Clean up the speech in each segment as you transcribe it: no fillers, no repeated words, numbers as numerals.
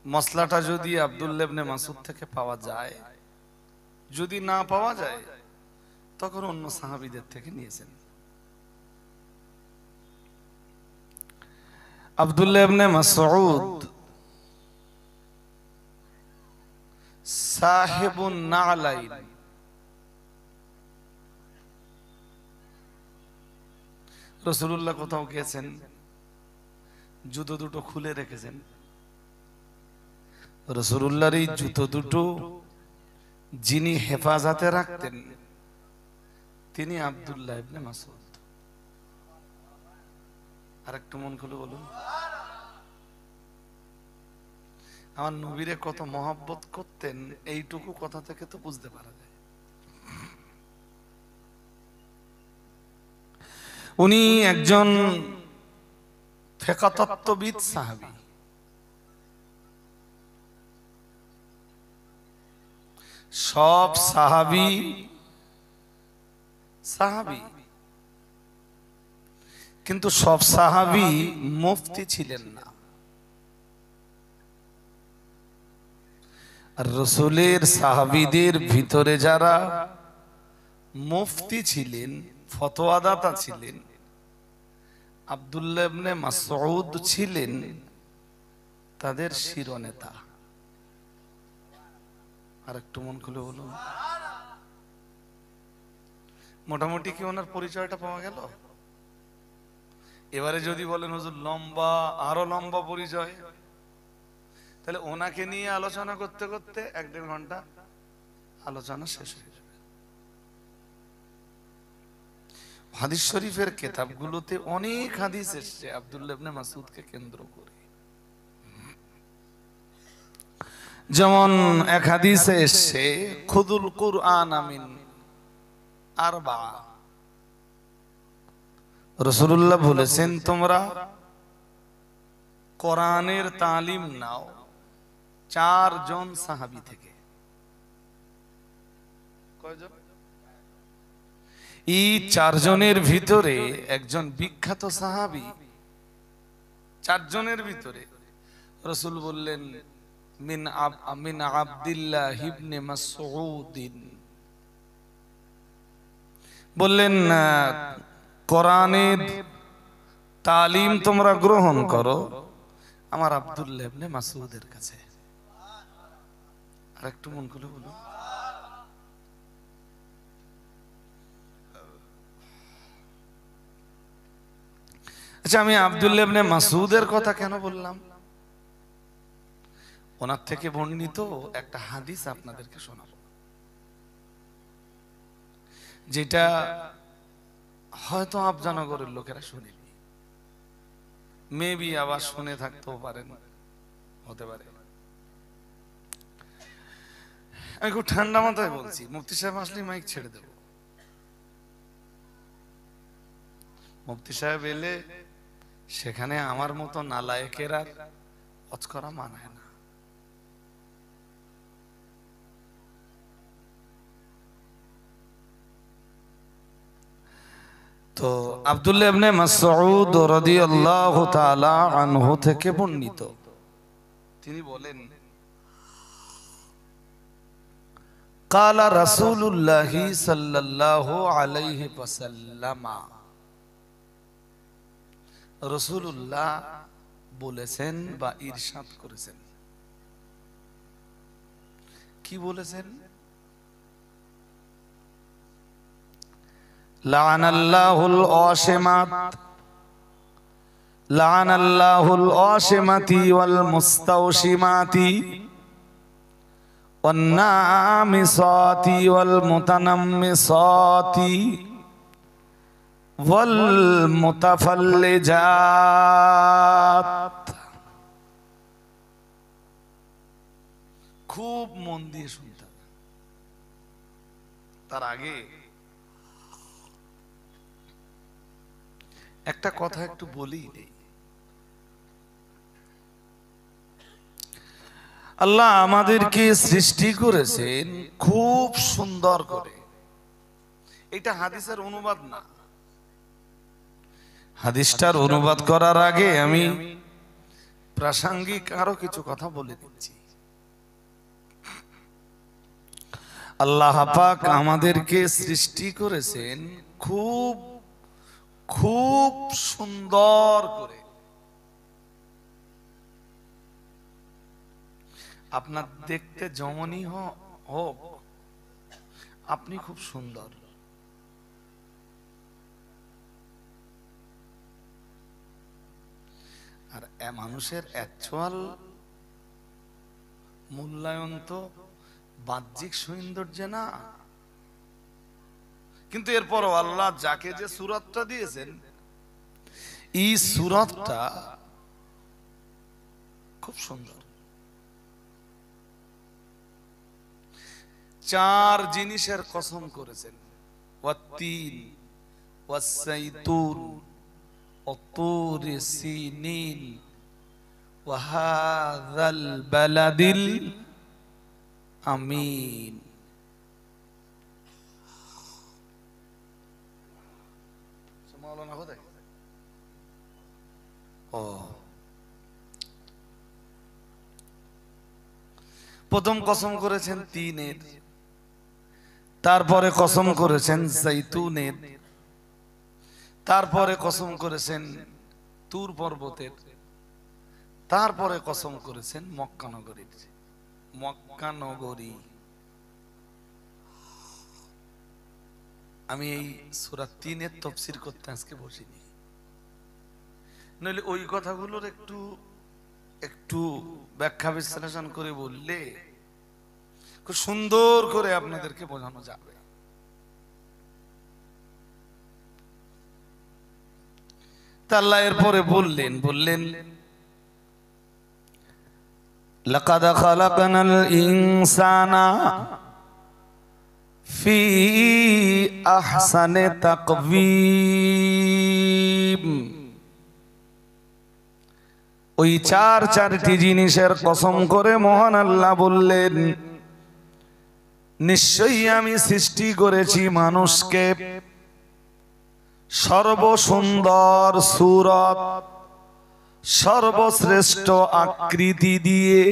মসলাটা যদি আব্দুল্লাহ ইবনে মাসউদ থেকে পাওয়া যায়, যদি না পাওয়া যায় তখন অন্য সাহাবীদের থেকে নিয়েছেন। আব্দুল্লাহ ইবনে মাসউদ সাহেবুন নালাইন, রাসূলুল্লাহ কোথাও গেছেন, জুতো দুটো খুলে রেখেছেন। রাসূলুল্লাহর এই জুতো দুটো যিনি হেফাজতে রাখতেন তিনি আব্দুল্লাহ ইবনে মাসউদ। আর একটু মন খুলে বলুন, আমার নবীরে কত মহব্বত করতেন এইটুকু কথা থেকে তো বুঝতে পারা যায়। উনি একজন ফিকহতত্ত্ববিদ সাহাবী। সব সাহাবী কিন্তু সব সাহাবী মুফতি ছিলেন না। আর রাসূলের সাহাবীদের ভিতরে যারা মুফতি ছিলেন, ফতোয়াদাতা ছিলেন, আব্দুল্লাহ ইবনে মাসউদ ছিলেন তাদের শিরোনেতা। আর একটু মন খুলে বলুন, মোটামুটি কি ওনার পরিচয়টা পাওয়া গেল? এবারে যদি বলেন হুজুর লম্বা, আরো লম্বা পরিচয়, তাহলে ওনাকে নিয়ে আলোচনা করতে করতে 1-1.5 ঘন্টা আলোচনা শেষ হয়ে যাবে। হাদিস শরীফের কিতাবগুলোতে অনেক হাদিস এসেছে আব্দুল্লাহ ইবনে মাসউদকে কেন্দ্র করে। যেমন এক হাদিসে এসেছে খুদুল কুরআন মিন আরবা, রাসূলুল্লাহ বলেছেন তোমরা কোরআনের তালিম নাও 4 জন সাহাবী থেকে। কয়জন? এই 4 জনের ভিতরে একজন বিখ্যাত সাহাবী। 4 জনের ভিতরে রাসূল বললেন মিন আব্দুল্লাহ ইবনে মাসউদ, বললেন কোরআনের তালিম তোমরা গ্রহণ করো আমার আব্দুল্লাহ ইবনে মাসউদের কাছে। আর একটু মন খুলে বলুন, আচ্ছা আমি আব্দুল্লাহ ইবনে মাসউদের কথা কেন বললাম? ওনার থেকে বর্ণিত একটা হাদিস আপনাদেরকে শোনাবো, যেটা হয়তো আফজানগরের লোকেরা শুনেনি, মেবি আবার শুনে থাকতেও পারেন, হতে পারে। আমি খুব ঠান্ডা মাথায় বলছি, মুফতি সাহেব আসলে মাইক ছেড়ে দেব। মুফতি সাহেব এলে সেখানে আমার মতো নালায়েকের আর ওয়াজ করা মানায় না। তো আব্দুল্লাহ ইবনে মাসউদ রাদিয়াল্লাহু তাআলা আনহু থেকে বর্ণিত, তিনি বলেন কালা রাসূলুল্লাহ সাল্লাল্লাহু আলাইহি ওয়াসাল্লাম, রাসূলুল্লাহ বলেছেন বা ইরশাদ করেছেন। কি বলেছেন? লাআনাল্লাহুল ওয়াশিমাত, লাআনাল্লাহুল ওয়াশিমাতি ওয়াল মুস্তাওশিমাতি ওয়ান নামিসাতি ওয়াল মুতানাম্মিসাতি ওয়াল মুতাফাল্লিজাত। খুব মন দিয়ে শুনতে হবে। তার আগে একটা কথা একটু বলি নেই। আল্লাহ আমাদেরকে সৃষ্টি করেছেন খুব সুন্দর করে। এটা হাদিসের অনুবাদ না। হাদিসটার অনুবাদ করার আগে আমি প্রাসঙ্গিক আরো কিছু কথা বলে দিচ্ছি। আল্লাহ পাক আমাদেরকে সৃষ্টি করেছেন খুব খুব সুন্দর করে। আপনার দেখতে যেমনই হোক, আপনি খুব সুন্দর। আর মানুষের অ্যাকচুয়াল মূল্যায়ন তো বাহ্যিক সৌন্দর্যে না, কিন্তু এরপরও আল্লাহ যাকে যে সূরতটা দিয়েছেন, এই সূরতটা খুব সুন্দর। চার জিনিসের কসম করেছেন, ওয়াত্তিন ওয়াসসাইতুন ওয়াতুর সিনিন ওয়া হাযাল বালাদিল আমিন। মাওলানা কোথায়? প্রথম কসম করেছেন তিনের, তারপরে কসম করেছেন জাইতুনের, তারপরে কসম করেছেন তুর পর্বতের, তারপরে কসম করেছেন মক্কা নগরীর। মক্কা নগরী, আমি এই সূরা ৩ এর তাফসীর করতে আজকে বসিনি, নইলে ওই কথাগুলোর একটু একটু ব্যাখ্যা বিশ্লেষণ করে বললে খুব সুন্দর করে আপনাদেরকে বোঝানো যাবে। তা আল্লাহ এরপরে বললেন লাকাদ খালাকনাল ইনসানা ফি আহসানি তাকওয়িম। ওই চারটি জিনিসের কসম করে মহান আল্লাহ বললেন, নিশ্চয়ই আমি সৃষ্টি করেছি মানুষকে সর্বসুন্দর সূরত, সর্বশ্রেষ্ঠ আকৃতি দিয়ে।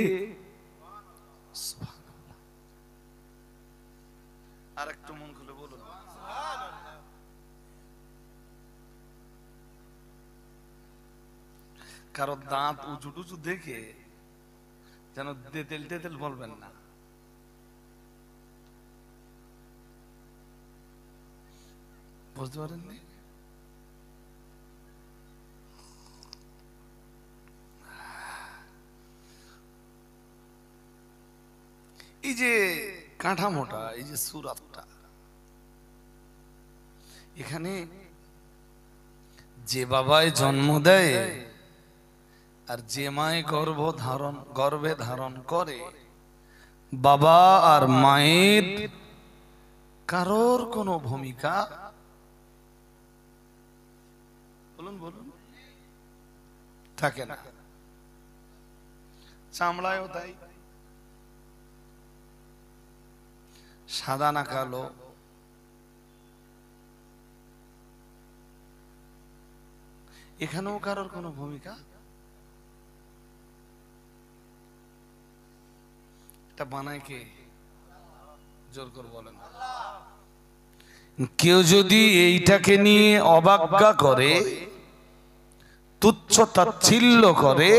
আর একটু মন খুলে বলুন। কারো দাঁত উঁচু টুচু দেখে যেন তেতেল তেতেল বলবেন না। বুঝতে পারেননি? এই যে কাঠামোটা, এই যে সূরতটা, এখানে যে বাবায় জন্ম দেয় আর যে মায়ে গর্ভে ধারণ করে, বাবা আর মায়ের কারোর কোনো ভূমিকা বলুন থাকে না। চামড়ায়ও তাই, সাদা না কালো, এখানেও কারোর কোনো ভূমিকা। এটা বানায় কে? জোর করে বলেন। কেউ যদি এইটাকে নিয়ে অবজ্ঞা করে, তুচ্ছ তাচ্ছিল্য করে,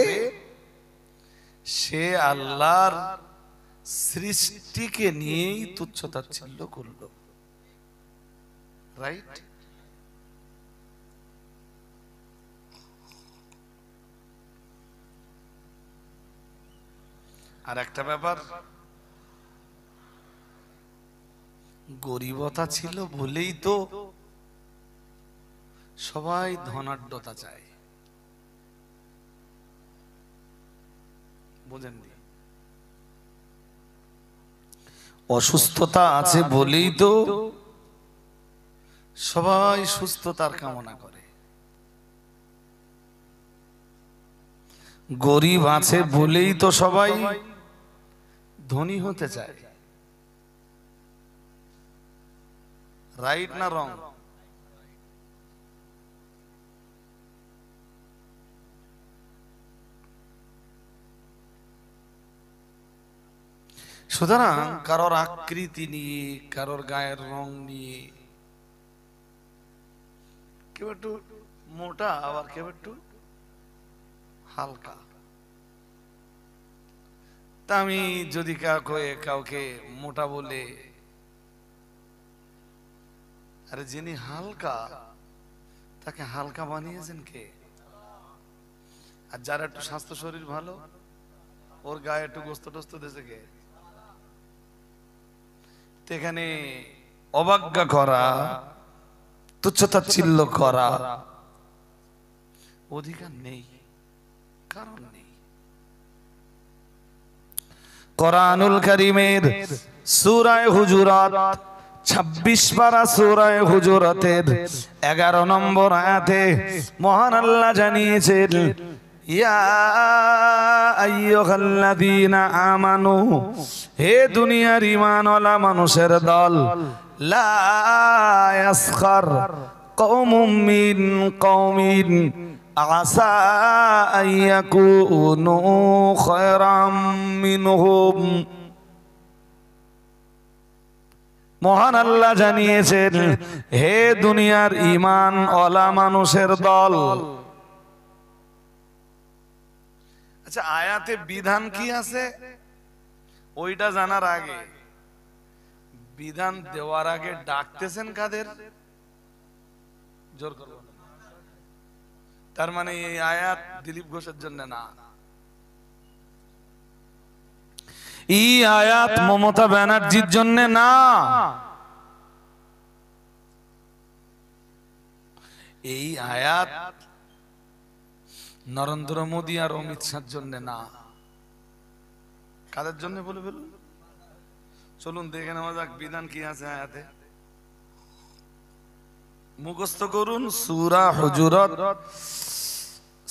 সে আল্লাহর সৃষ্টিকে নিয়েই তুচ্ছ তাচ্ছিল্য করলো। রাইট? আর একটা ব্যাপার, গরিবতা ছিল বলেই তো সবাই ধনাঢ্যতা চায়। বুঝেননি? অসুস্থতা আছে বলেই তো সবাই সুস্থতার কামনা করে। গরিব আছে বলেই তো সবাই ধনী হতে চায়। রাইট না রং? সুতরাং কারোর আকৃতি নিয়ে, কারোর গায়ের রং নিয়ে, কেউ একটু মোটা আবার কেউ একটু হালকা। তা আমি যদি কাউকে মোটা বলে, আরে যিনি হালকা তাকে হালকা বানিয়েছেন কে? আর যার একটু স্বাস্থ্য শরীর ভালো, ওর গায়ে একটু গোস্ত টোস্ত দিয়েছে কে? এখানে অবজ্ঞা করা, তুচ্ছতাচ্ছিল্য করা অধিকার নেই, কারণ নেই। কোরআনুল কারীমের সূরা হুজুরাত 26 পারা সূরা হুজুরাতের 11 নম্বর আয়াতে মহান আল্লাহ জানিয়েছেন, ইয়া আইয়ুহাল্লাযীনা আমানু, হে দুনিয়ার ঈমানওয়ালা মানুষের দল, লা ইয়াসখার কওমুম মিন কওমিন আসা আইয়াকুনু খায়রাম মিনহুম। মহান আল্লাহ জানিয়েছেন, হে দুনিয়ার ঈমানওয়ালা মানুষের দল। আচ্ছা, আয়াতে বিধান কি আছে ওইটা জানার আগে, বিধান দেওয়ার আগে ডাকতেছেন কাদের? জোর করব না। তার মানে এই আয়াত দিলীপ ঘোষের জন্য না, এই আয়াত মমতা ব্যানার্জির জন্য না, এই আয়াত নরেন্দ্র মোদী আর অমিত শাহর জন্য না। কাদের জন্য বলে ফেলুন? চলুন দেখে নেওয়া যাক বিধান কি আছে আয়াতে। মুখস্থ করুন সূরা হুজুরাত,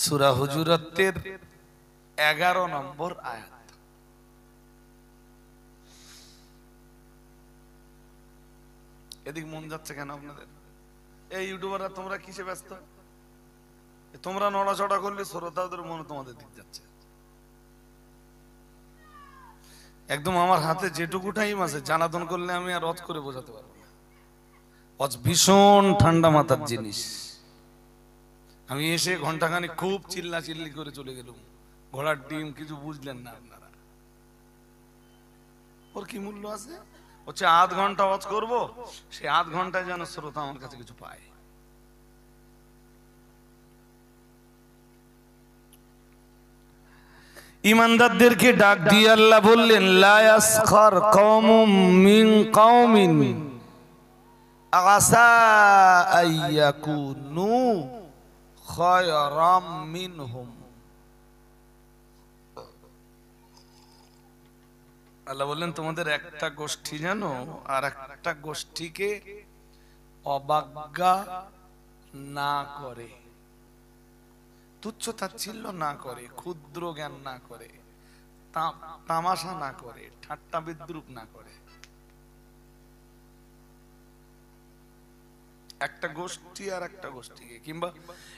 সূরা হুজুরাতের 11 নম্বর আয়াত। এদিক মন যাচ্ছে কেন আপনাদের? এই ইউটিউবাররা তোমরা কিসে ব্যস্ত? তোমরা নড়াচড়া করলে শ্রোতাদের মনে তোমাদের দিক যাচ্ছে। একদম আমার হাতে যেটুকু টাইম আছে জানাতন করলে আমি আর রদ করে বোঝাতে পারবো না। ভীষণ ঠান্ডা মাথার জিনিস। আমি এসে ঘন্টাখানি খুব চিল্লা চিল্লি করে চলে গেলাম, ঘোড়ার ডিম কিছু বুঝলেন না আপনারা। ওর কি মূল্য আছে? হচ্ছে আধ ঘন্টা ওয়াজ করবো, সে আধ ঘন্টায় যেন শ্রোতা আমার কাছে কিছু পায়। ঈমানদারদেরকে ডাক দিয়ে আল্লাহ বললেন, লা ইয়াসখার কওমুম মিন কওমিন আসা আইয়াকুনু খায়রাম মিনহুম। আল্লাহ বললেন, তোমাদের একটা গোষ্ঠী জানো আর একটা গোষ্ঠীকে অবজ্ঞা না করে, তুচ্ছ তাচ্ছিল্য না করে, ক্ষুদ্র জ্ঞান না করে, তামাশা না করে, ঠাট্টা বিদ্রুপ না করে। একটা গোষ্ঠী আর একটা গোষ্ঠীকে, কিংবা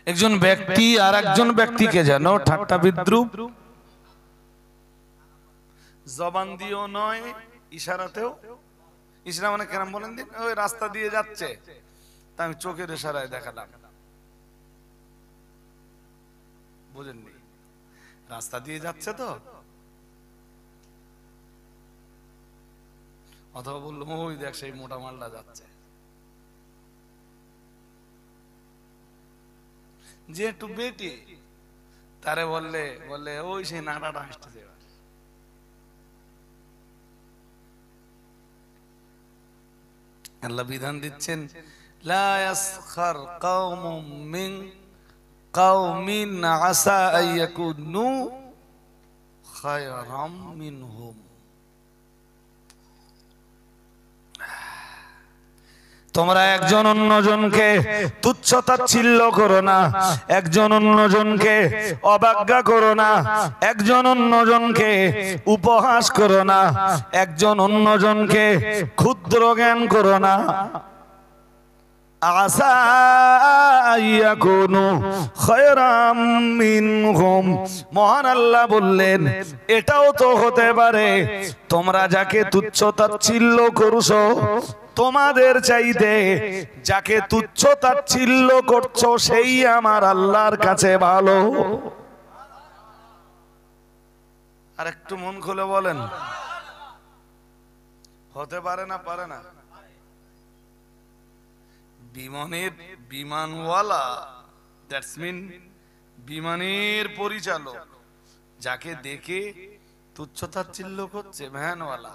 একজন ব্যক্তি আর একজন ব্যক্তিকে যেন ঠাট্টা বিদ্রুপ জবান দিয়েও নয়, ইশারাতেও। ইশারা মানে কেরাম বলেন দিন, ওই রাস্তা দিয়ে যাচ্ছে তা আমি চোখের ইশারায় দেখালাম, বুঝেননি? রাস্তা দিয়ে যাচ্ছে তো, অথবা বললাম ওই দেখ সেই মোটা মালটা যাচ্ছে। যে একটু বেটি তারে বললে ওই সেই নাটাটা হাসতেছে। আল্লাহ বিধান দিচ্ছেন, লা ইয়াসখার কওমুম মিন কওমিন আসা আইয়াকুনু খায়রাম মিনহুম। তোমরা একজন অন্যজনকে তুচ্ছ তাচ্ছিল্য করো না, একজন অন্যজনকে অবজ্ঞা করো না, একজন অন্যজনকে উপহাস করো না, একজন অন্যজনকে ক্ষুদ্র জ্ঞান করো না। আসা ইয়াকুনু খায়রাম মিনহুম, মহান আল্লাহ বললেন এটাও তো হতে পারে তোমরা যাকে তুচ্ছ তাচ্ছিল্য করছো, তোমাদের চাইতে যাকে তুচ্ছ তাচ্ছিল্য করছো সেই আমার আল্লাহর কাছে ভালো। আর একটু মন খুলে বলেন, হতে পারে না? পারে না? বিমানওয়ালা, দ্যাটস মিন বিমানের পরিচালক যাকে দেখে তুচ্ছ তাচ্ছিল্য করছে, ভ্যানওয়ালা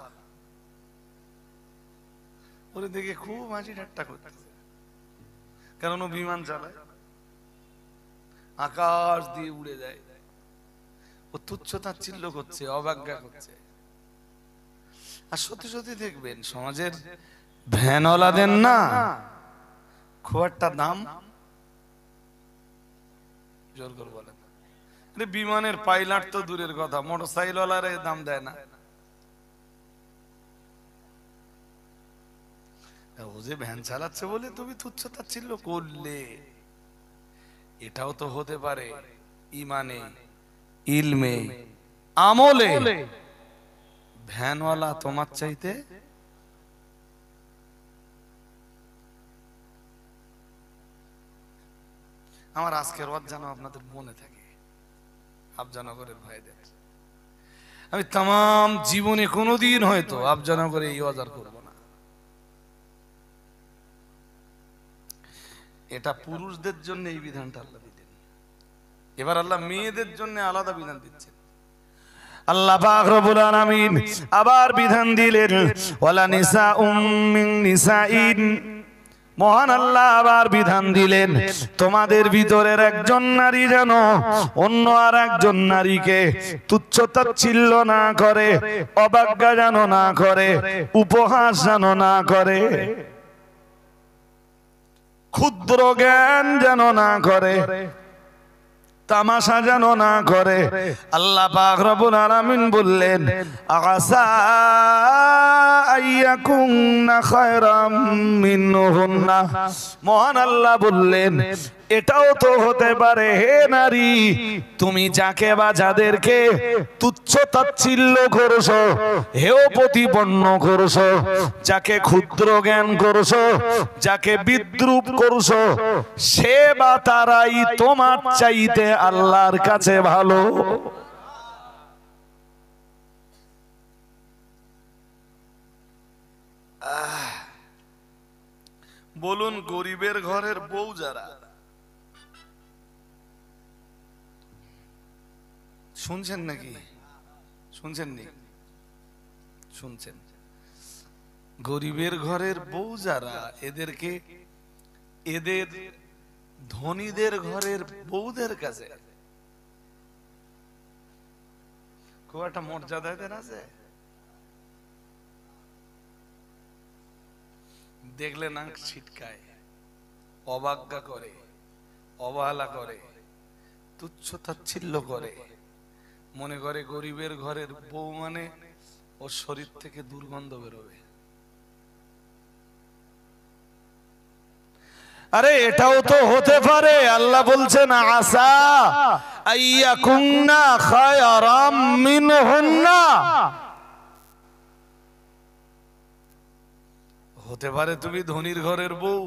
ওরে দেখে খুব হাসি ঠাট্টা করতেছে, কারণ ও বিমান চালায়, আকাশ দিয়ে উড়ে যায়, ও তুচ্ছ তাচ্ছিল্য করছে, অবজ্ঞা করছে। আর সত্যি সত্যি দেখবেন সমাজের ভ্যানওয়ালাদের না খুব একটা দাম, জোর করে বলেন, বিমানের পাইলট তো দূরের কথা, মোটরসাইকেলওয়ালার দাম দেয় না। ও যে ভ্যান চালাচ্ছে বলে তুমি তুচ্ছ তাচ্ছিল্য করলে, এটাও তো হতে পারে ইমানে, ইলমে, আমলে ভ্যানওয়ালা তোমার চাইতে আমার আজকের ওয়াজ যেন আপনাদের মনে থাকে, আফজানগরের ভাইদের। আমি তাম জীবনে কোনোদিন হয়তো আফজানগরে এই ওয়াজ আর করব না। এটা পুরুষদের জন্য এই বিধানটা আল্লাহ দিতেন, এবার আল্লাহ মেয়েদের জন্য আলাদা বিধান দিচ্ছেন। আল্লাহ পাক রব্বুল আলামিন আবার বিধান দিলেন, ওয়ালা নিসাউম মিন নিসাইন, মহান আল্লাহ আবার বিধান দিলেন তোমাদের ভিতরের একজন নারী যেন অন্য আর একজন নারীকে তুচ্ছ তাচ্ছিল্য না করে, অবজ্ঞা যেন না করে, উপহাস যেন না করে, ক্ষুদ্র জ্ঞান যেন না করে, তামাশা যেন না করে। আল্লাহ পাক রব্বুল আলামিন বললেন আসা আইয়াকুনা খায়রাম মিনহুন্না, মহান আল্লাহ বললেন এটাও তো হতে পারে হে নারী, তুমি যাকে বা যাদেরকে তুচ্ছ তাচ্ছিল্য করছো, হেও প্রতিপন্ন করছো, যাকে ক্ষুদ্র জ্ঞান করছো, যাকে বিদ্রুপ করছো, সে বা তারাই তোমার চাইতে আল্লাহর কাছে ভালো। বলুন গরিবের ঘরের বউ যারা, শুনছেন নাকি? শুনছেন নি? শুনছেন? গরিবের ঘরের বউ যারা, এদেরকে এদের ধনীদের ঘরের বউদের কাছে খুব একটা মর্যাদা এদের আছে। দেখলে নাক ছিটকায়, অবজ্ঞা করে, অবহেলা করে, তুচ্ছ তাচ্ছিল্য করে, মনে করে গরিবের ঘরের বউ মানে ওর শরীর থেকে দুর্গন্ধ বেরোবে। আরে এটাও তো হতে পারে, আল্লাহ বলছেন আসা আইয়াকুন্না খায়রাম মিনহুন্না, হতে পারে তুমি ধনীর ঘরের বউ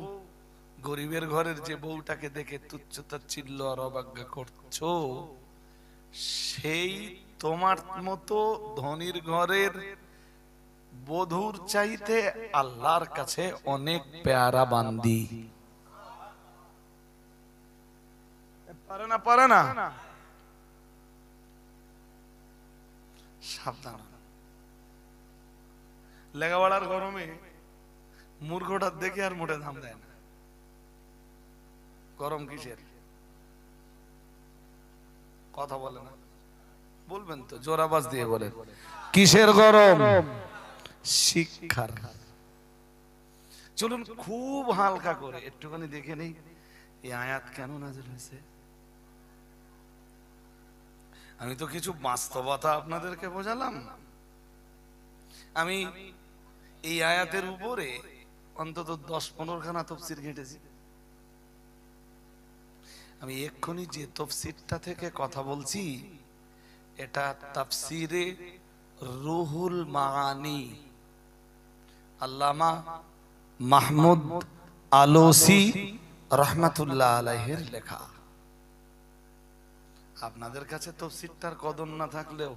গরিবের ঘরের যে বউটাকে দেখে তুচ্ছ তাচ্ছিল্য আর অবজ্ঞা করছো, সেই তোমার মতো ধনীর ঘরের বধূর চাইতে আল্লাহর কাছে অনেক পেয়ারা বান্দি। পারে না? পারে না? সাবধান। লেখাপড়ার গরমে মূর্খটার দেখে আর মোটে দাম দেয় না। গরম কিসের? কথা বলে না, বলবেন তো, জোর আওয়াজ দিয়ে বলেন কিসের গরম? শিক্ষার। চলুন খুব হালকা করে একটুখানি দেখে নেই এই আয়াত কেন নাযিল হয়েছে। আমি তো কিছু বাস্তবতা আপনাদেরকে বোঝালাম, আমি এই আয়াতের উপরে অন্তত 10-15 খানা তাফসীর ঘেঁটেছি। আমি এক্ষুনি যে তাফসীরটা থেকে কথা বলছি এটা তাফসীরে রুহুল মাআনি, আল্লামা মাহমুদ আলোসি রহমাতুল্লাহ আলাইহির লেখা। আপনাদের কাছে তাফসীরটার কদর না থাকলেও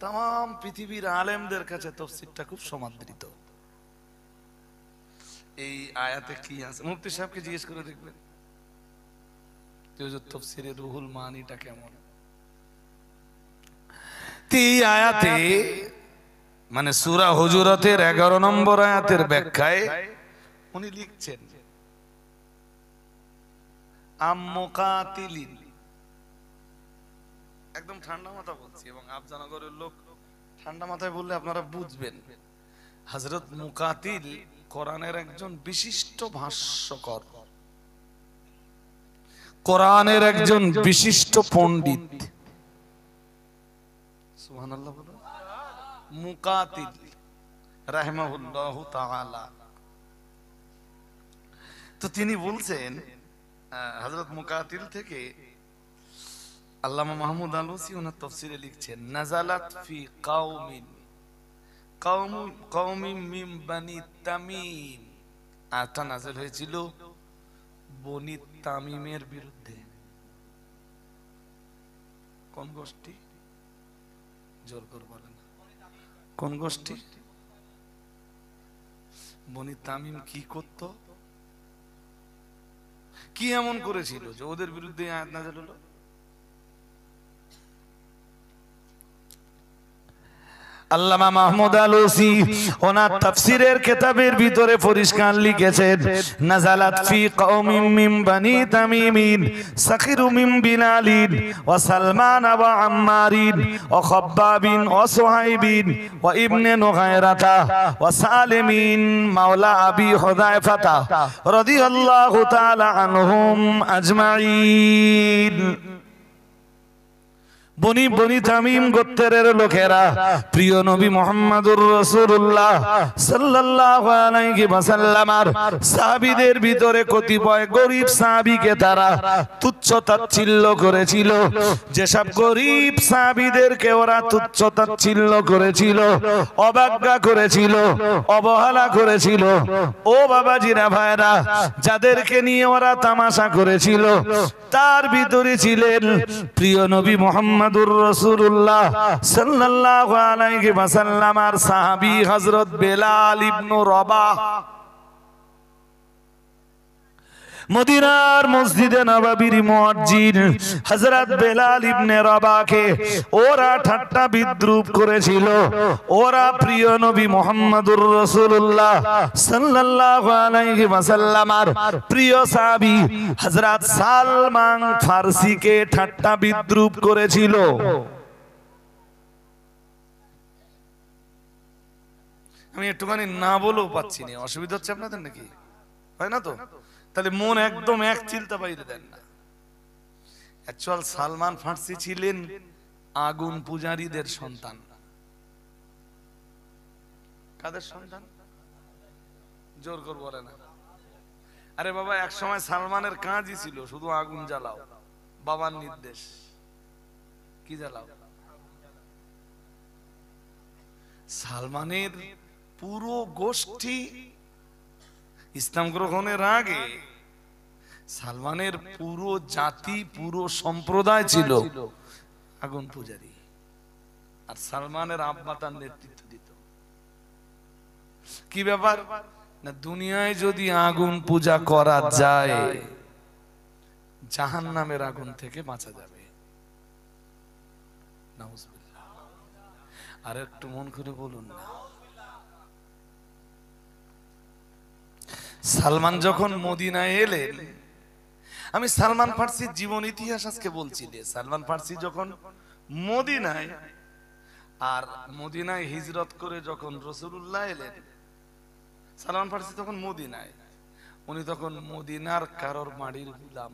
তাম পৃথিবীর আলেমদের কাছে তাফসীরটা খুব সমাদৃত। এই আয়াতে কি আছে মুফতি সাহেবকে জিজ্ঞেস করে দেখবেন তাফসীরে রুহুল মাআনিটা কেমন। এই আয়াতে মানে সূরা হুজুরাতের 11 নম্বর আয়াতের ব্যাখ্যায় উনি লিখছেন মুকাতিলিন, একদম ঠান্ডা মাথা বলছি এবং আফজানগরের লোক ঠান্ডা মাথায় বললে আপনারা বুঝবেন। হযরত মুকাতিল কোরআনের একজন বিশিষ্ট ভাষ্যকর, কোরআনের একজন বিশিষ্ট পণ্ডিত। সুবহানাল্লাহ বলুন। মুকাতিল রাহিমাহুল্লাহু তাআলা, তো তিনি বলছেন হযরত মুকাতিল থেকে আল্লামা মাহমুদ আলোসি ওনার তাফসীরে লিখছেন নাযালাত ফি কওমিন মিন বনি তামিম, আয়াতটা নাযিল হয়েছিল বনি তামিমের বিরুদ্ধে। কোন গোষ্ঠী? জোর করে বলেন কোন গোষ্ঠী? বনি তামিম কি করত, কি এমন করেছিল যে ওদের বিরুদ্ধে আয়াত নাযিল হলো? আল্লামা মাহমুদ আলোসি ওনার তাফসীরের কিতাবের ভিতরে পরিষ্কার লিখেছেন নাযালাত ফি কওমিন মিন বনি তামিমিন সাখিরু মিন বিলালিন ওয়া সালমান ওয়া আম্মারিন ওয়া খাব্বাবিন ওয়া সুহাইবিন ওয়া ইবনে নুগায়রাতা ওয়া সালিমিন মাওলা আবি হুযায়ফাতা রাদিয়াল্লাহু তাআলা আনহুম আজমাইন। বনি তামিম গোত্রের লোকেরা প্রিয় নবী মুহাম্মদুর রাসূলুল্লাহ সাল্লাল্লাহু আলাইহি ওয়াসাল্লামের সাহাবীদের ভিতরে কতিপয় গরীব সাহাবীকে তারা তুচ্ছ তাচ্ছিল্য করেছিল। যেসব গরীব সাহাবীদেরকে ওরা তুচ্ছ তাচ্ছিল্য করেছিল, অবজ্ঞা করেছিল, অবহেলা করেছিল, ও বাবাজিরা ভাইরা, যাদেরকে নিয়ে ওরা তামাশা করেছিল তার ভিতরে ছিলেন প্রিয় নবী মুহাম্মদুর রাসূলুল্লাহ সাল্লাল্লাহু আলাইহি ওয়াসাল্লামের সাহাবী হযরত বেলাল ইবনে রবাহ। মদিনার মসজিদে নববীর মুয়াজ্জিন হযরত বেলাল ইবনে রবাহকে ওরা ঠাট্টা বিদ্রূপ করেছিল। ওরা প্রিয় নবী মুহাম্মদুর রাসূলুল্লাহ সাল্লাল্লাহু আলাইহি ওয়াসাল্লামের প্রিয় সাহাবী হযরত সালমান ফারসিকে ঠাট্টা বিদ্রূপ করেছিল। আমি একটুখানি না বলেও পাচ্ছি না, অসুবিধা হচ্ছে আপনাদের নাকি? হয় না তো? তাহলে মন একদম এক চিলতা বাইরে দেন না। অ্যাকচুয়াল সালমান ফারসি ছিলেন আগুন পূজারীদের সন্তান। কাদের সন্তান? জোর করে বলে না। আরে বাবা, এক সময় সালমানের কাজই ছিল শুধু আগুন জ্বালাও, বাবার নির্দেশ। কি জ্বালাও? সালমানের পুরো গোষ্ঠী ইসলাম গ্রহণের আগে সালমানের পুরো জাতি, পুরো সম্প্রদায় ছিল আগুন পূজারী, আর সালমানের আব্বা তার নেতৃত্ব দিত। কি ব্যাপার না, দুনিয়ায় যদি আগুন পূজা করা যায় জাহান্নামের আগুন থেকে বাঁচা যাবে। নাউজুবিল্লাহ। আর একটু মন করে বলুন না। সালমান যখন মদিনায় এলেন, আমি সালমান ফারসির জীবন ইতিহাস আজকে বলছি। সালমান ফারসি যখন মদিনায়, আর মদিনায় হিজরত করে যখন রাসূলুল্লাহ এলেন, সালমান ফারসি তখন মদিনায়, উনি তখন মদিনার কারোর বাড়ির গোলাম।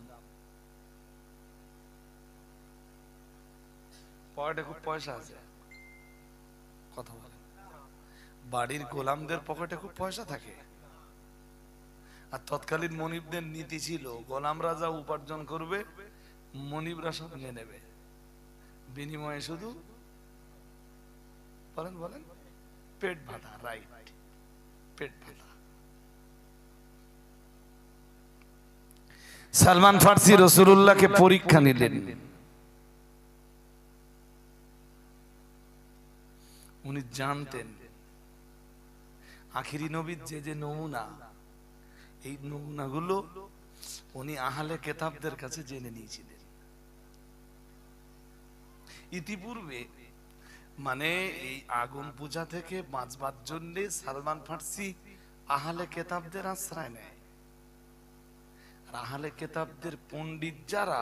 পকেটে খুব পয়সা আছে, কথা বলে। বাড়ির গোলামদের পকেটে খুব পয়সা থাকে। আর তৎকালীন মনিবদের নীতি ছিল গোলাম রাজা উপার্জন করবে, মনিবরা সব নিয়ে নেবে, বিনিময়ে শুধু বলেন বলেন পেট ভাতা। রাইট, পেট ভাতা। সালমান ফার্সি রাসূলুল্লাহকে পরীক্ষা নিলেন। উনি জানতেন আখিরি নবীর যে যে নমুনা, এই নমুনাগুলো উনি আহলে কেতাবদের কাছে জেনে নিয়েছিলেন ইতিপূর্বে। মানে এই আগুন পূজা থেকে বাঁচবার জন্য সালমান ফার্সি আহলে কেতাবদের আশ্রয় নেয়। আর আহলে কেতাবদের পণ্ডিত যারা,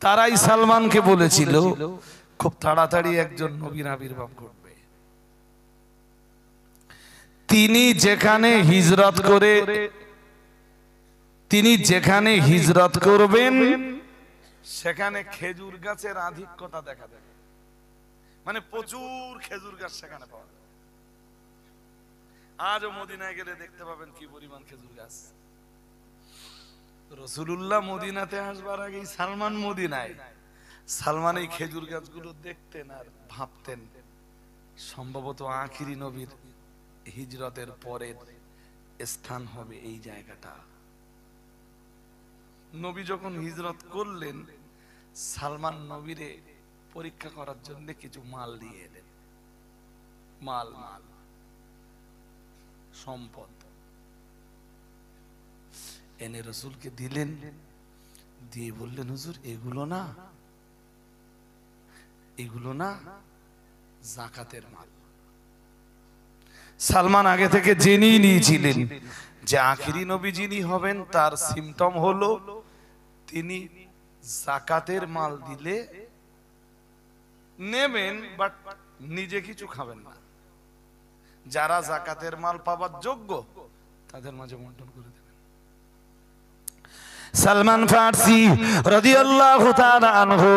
তারাই সালমানকে বলেছিল খুব তাড়াতাড়ি একজন নবীর আবির্ভাব ঘটবে। তিনি যেখানে হিজরত করবেন সেখানে খেজুর গাছের আধিক্যতা দেখা দেবে। মানে প্রচুর খেজুর গাছ সেখানে পাওয়া যাবে। আজও মদিনায় গেলে দেখতে পাবেন কি পরিমাণ খেজুর গাছ। রাসূলুল্লাহ মদিনাতে আসবার আগেই সালমান মদিনায়। সালমান এই খেজুর গাছগুলো দেখতেন আর ভাবতেন সম্ভবত আখিরি নবীর হিজরতের পরের স্থান হবে এই জায়গাটা। নবী যখন হিজরত করলেন, সালমান নবীরে পরীক্ষা করার জন্য কিছু মাল দিয়ে এলেন। মাল সম্পদ এনে রাসূলকে দিলেন। দিয়ে বললেন, হুজুর এগুলো না যাকাতের মাল। সালমান আগে থেকে জেনেই নিয়েছিলেন যে আখিরি নবী যিনি হবেন তার সিমটম হলো তিনি যাকাতের মাল দিলে নেবেন, বাট নিজে কিছু খাবেন না। যারা যাকাতের মাল পাবার যোগ্য তাদের মাঝে বন্টন করে দেবেন। সালমান ফার্সি রাদিয়াল্লাহু তাআলা আনহু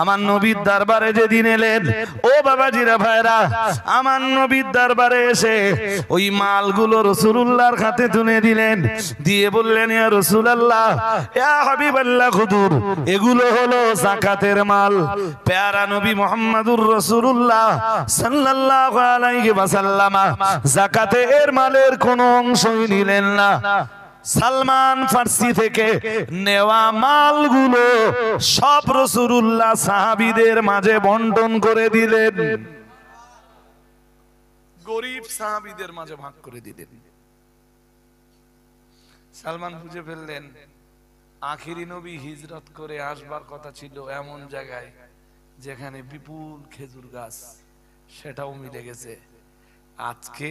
আমার নবীর দরবারে যেদিন এলেন, ও বাবাজিরা ভাইরা, আমার নবীর দরবারে এসে ওই মালগুলো রাসূলুল্লাহর হাতে তুলে দিলেন। দিয়ে বললেন, ইয়া রাসূলুল্লাহ, ইয়া হাবিবাল্লাহ, হুজুর এগুলো হলো যাকাতের মাল। প্যারা নবী মুহাম্মদুর রাসূলুল্লাহ সাল্লাল্লাহু আলাইহি ওয়াসাল্লাম যাকাতের মালের কোনো অংশই নিলেন না। সালমান ফার্সি থেকে নেওয়া মালগুলো সব রাসূলুল্লাহ সাহাবীদের মাঝে বন্টন করে দিলেন। গরিব সাহাবীদের মাঝে ভাগ করে দিলেন। সালমান বুঝে ফেললেন আখিরি নবী হিজরত করে আসবার কথা ছিল এমন জায়গায় যেখানে বিপুল খেজুর গাছ, সেটাও মিলে গেছে। আজকে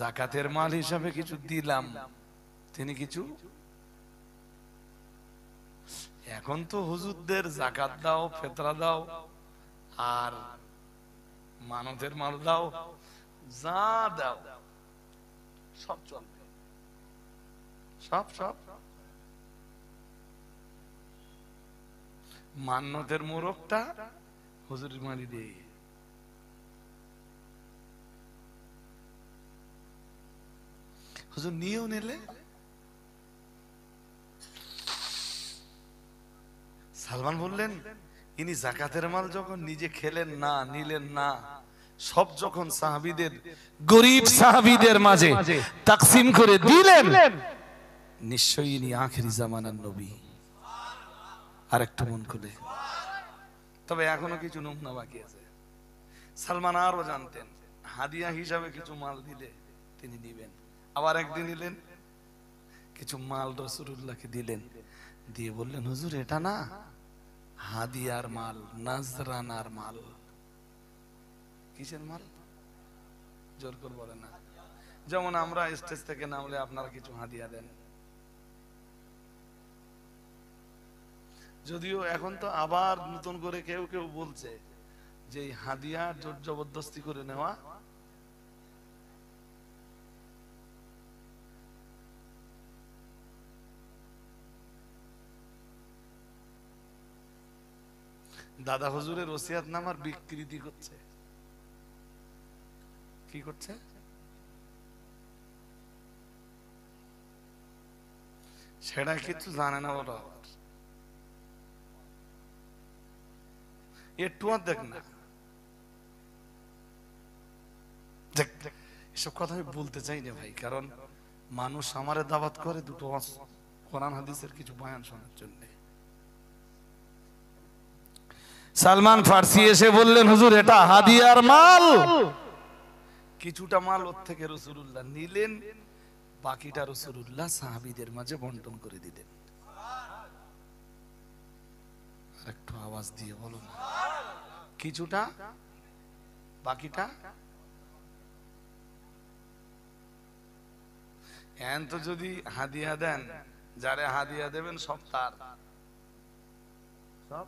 যাকাতের মাল হিসাবে কিছু দিলাম, তিনি কিছু। এখন তো হুজুরদের যাকাত দাও, ফিতরা দাও, আর মানতের মাল দাও, যা দাও সব চলবে, সব মান্নতের মোরগটা হুজুরের মারি দিয়ে হুজুর নিয়েও নিলে। সালমান বললেন, ইনি যাকাতের মাল যখন নিজে খেলেন না, নিলেন না, সব যখন সাহাবীদের, গরিব সাহাবীদের মাঝে তাকসিম করে দিলেন, নিশ্চয়ই ইনি আখিরি জামানার নবী। আরেকটু মন খুলে। তবে এখনো কিছু নমুনা বাকি আছে। সালমান আরো জানতেন হাদিয়া হিসাবে কিছু মাল দিলে তিনি নিবেন। আবার একদিন নিলেন, কিছু মাল রাসূলুল্লাহকে দিলেন। দিয়ে বললেন, হুজুর এটা না হাদিয়ার মাল, নাজরানার মাল। কিসের মাল? জোর করে বলেন না। যেমন আমরা স্টেজ থেকে নামলে আপনারা কিছু হাদিয়া দেন। যদিও এখন তো আবার নতুন করে কেউ কেউ বলছে যে হাদিয়া জোর জবরদস্তি করে নেওয়া দাদা হুজুরের ওসিয়াত নামার বিকৃতি করছে। কি করছে? সেটা কিছু জানে না বলো। একটু আর দেখ না। এসব কথা আমি বলতে চাই না ভাই, কারণ মানুষ আমারে দাওয়াত করে দুটো কোরআন হাদিসের কিছু বয়ান শোনার জন্য। সালমান ফার্সি এসে বললেন, হুজুর এটা হাদিয়ার মাল। কিছুটা মাল ওর থেকে রাসূলুল্লাহ নিলেন, বাকিটা রাসূলুল্লাহ সাহাবীদের মাঝে বন্টন করে দিলেন। একটু আওয়াজ দিয়ে বলো না, কিছুটা বাকিটা। এখন তো যদি হাদিয়া দেন, যারে হাদিয়া দেবেন সব তার, সব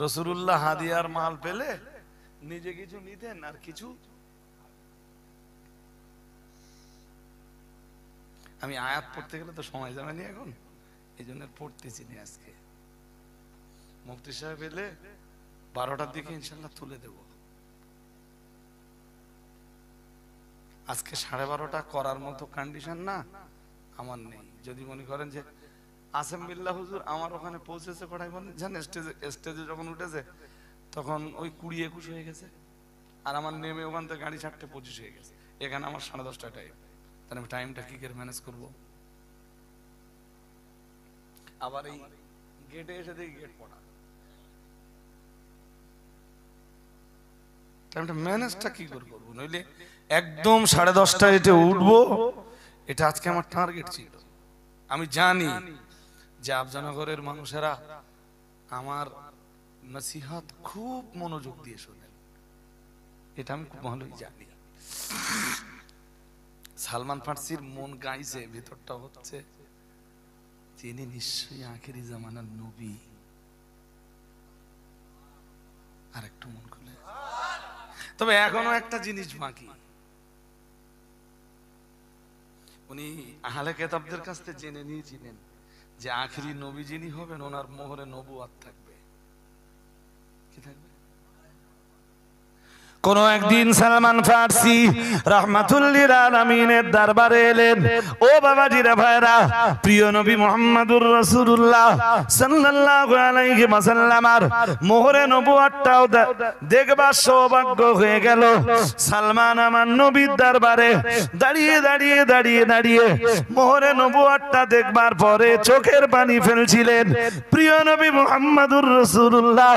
রাসূলুল্লাহ হাদিয়ার মাল পেলে নিজে কিছু নিতেন আর কিছু। আমি আয়াত পড়তে গেলে তো সময় যাবে না এখন, এই জন্য পড়তেছি না আজকে। মুফতি সাহেব এলে 12টার দিকে ইনশাল্লাহ তুলে দেব। আজকে 12:30 করার মতো কন্ডিশন না আমার নেই। যদি মনে করেন যে আসেম বিল্লাহ হুজুর আমার ওখানে পৌঁছেছে কড়াই বলেন, জানেন স্টেজে যখন উঠেছে তখন ওই 20-21 হয়ে গেছে, আর আমার নেমে ওখান থেকে গাড়ি 4:25 হয়ে গেছে। এখানে আমার 10:30 টাইম, তাহলে আমি টাইমটা কি করে ম্যানেজ করবো? আবার এই গেটে এসে দেখি গেট পড়া, টাইমটা ম্যানেজটা কি করে করবো? নইলে একদম 10:30টায় এতে উঠবো, এটা আজকে আমার টার্গেট ছিল। আমি জানি যে আফজানগরের মানুষেরা আমার নসিহত খুব মনোযোগ দিয়ে শোনেন, এটা আমি খুব ভালোই জানি। সালমান ফার্সির মন গাইছে, ভেতরটা হচ্ছে তিনি নিশ্চয়ই আখেরি জামানার নবী। আর একটু মন খুলে, তবে এখনো একটা জিনিস বাকি। উনি আহলে কিতাবদের কাছ থেকে জেনে নিয়েছিলেন যে আখেরি নবী যিনি হবেন ওনার মোহরে নবুয়াত থাকবে। কি থাকবে? কোন একদিন সালমান ফার্সি রাহমাতুল্লিল আলামিনের দরবারে এলেন। ও বাবাজিরা ভাইরা, প্রিয় নবী মুহাম্মদুর রাসূলুল্লাহ সাল্লাল্লাহু আলাইহি ওয়াসাল্লামের মোহরে নবুয়াতটাও দেখবার সৌভাগ্য হয়ে গেল। সালমান আমার নবীর দরবারে দাঁড়িয়ে দাঁড়িয়ে দাঁড়িয়ে দাঁড়িয়ে মোহরে নবুয়াতটা দেখবার পরে চোখের পানি ফেলছিলেন। প্রিয় নবী মুহাম্মদুর রাসূলুল্লাহ